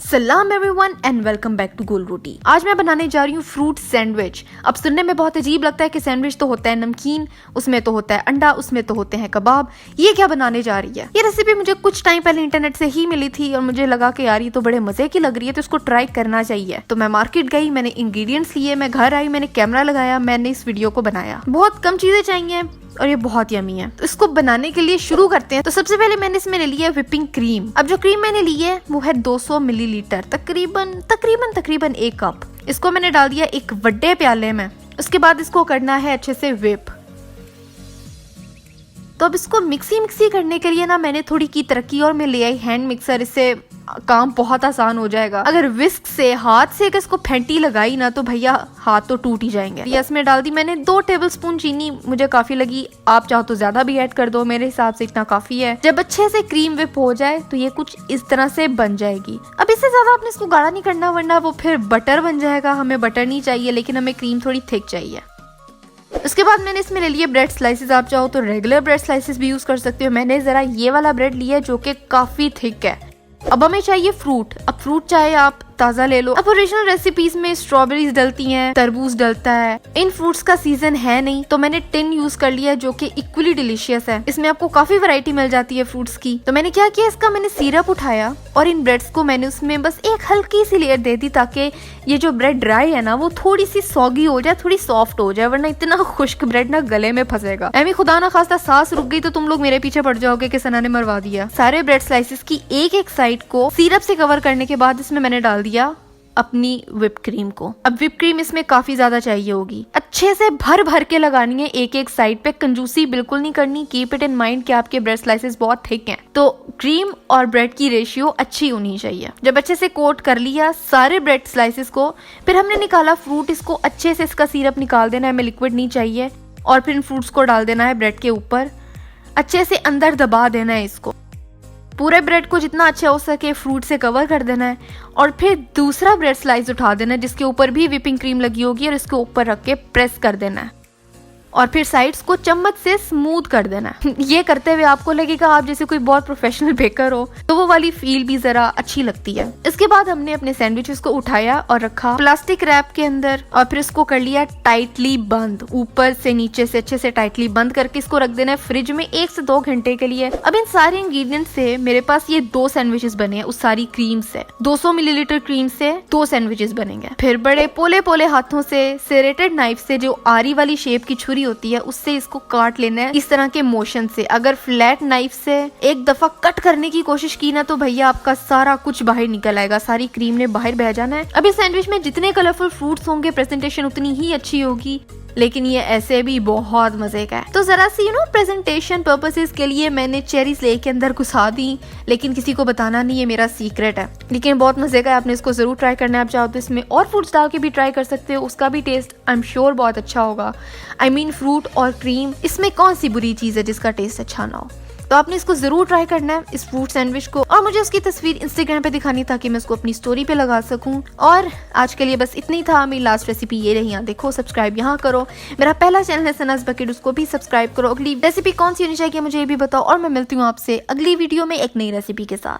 सलाम everyone and welcome back to Gol Roti. आज मैं बनाने जा रही हूँ फ्रूट सैंडविच। अब सुनने में बहुत अजीब लगता है कि सैंडविच तो होता है नमकीन, उसमें तो होता है अंडा, उसमें तो होते हैं कबाब। ये क्या बनाने जा रही है? ये रेसिपी मुझे कुछ टाइम पहले इंटरनेट से ही मिली थी और मुझे लगा कि यार ये तो बड़े मजे की लग रही है, तो इसको ट्राई करना चाहिए। तो मैं मार्केट गई, मैंने इंग्रेडिएंट्स लिए, मैं घर आई, मैंने कैमरा लगाया, मैंने इस वीडियो को बनाया। बहुत कम चीजें चाहिए और ये बहुत यमी है। तो इसको बनाने के लिए शुरू करते हैं। तो सबसे पहले मैंने इसमें ले लिया है व्हिपिंग क्रीम। अब जो क्रीम मैंने ली है वो है 200 मिलीलीटर, तकरीबन 1 कप। इसको मैंने डाल दिया एक बड़े प्याले में। उसके बाद इसको करना है अच्छे से व्हिप। तो अब इसको मिक्सी करने के लिए ना मैंने थोड़ी की तरक्की और मैं ले आई हैंड मिक्सर। इससे काम बहुत आसान हो जाएगा। अगर विस्क से हाथ से इसको फेंटी लगाई ना तो भैया हाथ तो टूट ही जाएंगे। इसमें डाल दी मैंने 2 टेबलस्पून चीनी, मुझे काफी लगी, आप चाहो तो ज्यादा भी ऐड कर दो, मेरे हिसाब से इतना काफी है। जब अच्छे से क्रीम विप हो जाए तो ये कुछ इस तरह से बन जाएगी। अब इससे ज्यादा आपने इसको गाढ़ा नहीं करना वरना वो फिर बटर बन जाएगा। हमें बटर नहीं चाहिए, लेकिन हमें क्रीम थोड़ी थिक चाहिए। उसके बाद मैंने इसमें ले लिए ब्रेड स्लाइसेस। आप चाहो तो रेगुलर ब्रेड स्लाइसेस भी यूज कर सकते हो। मैंने जरा ये वाला ब्रेड लिया जो कि काफी थिक है। अब हमें चाहिए फ्रूट। अब फ्रूट चाहे आप ताजा ले लो। अब ओरिजिनल रेसिपीज में स्ट्रॉबेरीज डलती हैं, तरबूज डलता है। इन फ्रूट्स का सीजन है नहीं तो मैंने टिन यूज कर लिया जो कि इक्वली डिलीशियस है। इसमें आपको काफी वैरायटी मिल जाती है फ्रूट्स की। तो मैंने क्या किया, इसका मैंने सिरप उठाया और इन ब्रेड्स को मैंने उसमें बस एक हल्की सी लेयर दे दी ताकि ये जो ब्रेड ड्राई है ना वो थोड़ी सी सॉगी हो जाए, थोड़ी सॉफ्ट हो जाए, वरना इतना खुश्क ब्रेड ना गले में फंसेगा। ऐमी खुदा ना खास्ता सांस रुक गई तो तुम लोग मेरे पीछे पड़ जाओगे कि सना ने मरवा दिया। सारे ब्रेड स्लाइसेस की एक साइड को सिरप से कवर करने के बाद इसमें मैंने डाल दिया अपनी व्हिप क्रीम को। अब व्हिप क्रीम इसमें काफी ज्यादा चाहिए होगी। अच्छे से भर के लगानी है एक साइड पे, कंजूसी बिल्कुल नहीं करनी। कीप इट इन माइंड कि आपके ब्रेड स्लाइसेस बहुत थिक हैं, तो क्रीम और ब्रेड की रेशियो अच्छी होनी चाहिए। जब अच्छे से कोट कर लिया सारे ब्रेड स्लाइसेस को, फिर हमने निकाला फ्रूट। इसको अच्छे से इसका सिरप निकाल देना है, हमें लिक्विड नहीं चाहिए। और फिर इन फ्रूट्स को डाल देना है ब्रेड के ऊपर, अच्छे से अंदर दबा देना है इसको। पूरे ब्रेड को जितना अच्छा हो सके फ्रूट से कवर कर देना है और फिर दूसरा ब्रेड स्लाइस उठा देना है जिसके ऊपर भी व्हिपिंग क्रीम लगी होगी और इसके ऊपर रख के प्रेस कर देना है और फिर साइड्स को चम्मच से स्मूथ कर देना है। ये करते हुए आपको लगेगा आप जैसे कोई बहुत प्रोफेशनल बेकर हो, तो वो वाली फील भी जरा अच्छी लगती है। इसके बाद हमने अपने सैंडविचेस को उठाया और रखा प्लास्टिक रैप के अंदर और फिर इसको कर लिया टाइटली बंद, ऊपर से नीचे से अच्छे से टाइटली बंद करके इसको रख देना है फ्रिज में 1 से 2 घंटे के लिए। अब इन सारे इंग्रेडिएंट से मेरे पास ये 2 सैंडविचेस बने हैं। उस सारी क्रीम से 200 मिलीलीटर क्रीम से 2 सैंडविचेस बनेंगे। फिर बड़े पोले हाथों से सेरेटेड नाइफ से, जो आरी वाली शेप की छुरी होती है, उससे इसको काट लेना है इस तरह के मोशन से। अगर फ्लैट नाइफ से एक दफा कट करने की कोशिश की ना तो भैया आपका सारा कुछ बाहर निकल आएगा, सारी क्रीम ने बाहर बह जाना है। अब इस सैंडविच में जितने कलरफुल फ्रूट्स होंगे प्रेजेंटेशन उतनी ही अच्छी होगी, लेकिन ये ऐसे भी बहुत मजे का है। तो जरा सी प्रेजेंटेशन पर्पसेस के लिए मैंने चेरीज लेके अंदर घुसा दी, लेकिन किसी को बताना नहीं, है मेरा सीक्रेट है। लेकिन बहुत मजे का है, आपने इसको जरूर ट्राई करना है। आप चाहो तो इसमें और फ्रूट्स डाल के भी ट्राई कर सकते हो, उसका भी टेस्ट आई एम श्योर बहुत अच्छा होगा। आई मीन फ्रूट और क्रीम, इसमें कौन सी बुरी चीज है जिसका टेस्ट अच्छा ना हो। तो आपने इसको जरूर ट्राई करना है इस फ्रूट सैंडविच को, और मुझे उसकी तस्वीर इंस्टाग्राम पे दिखानी ताकि मैं उसको अपनी स्टोरी पे लगा सकूं। और आज के लिए बस इतनी था। मेरी लास्ट रेसिपी ये रही, यहाँ देखो, सब्सक्राइब यहाँ करो। मेरा पहला चैनल है सनाज बकेट, उसको भी सब्सक्राइब करो। अगली रेसिपी कौन सी होनी चाहिए मुझे ये भी बताओ, और मैं मिलती हूँ आपसे अगली वीडियो में एक नई रेसिपी के साथ।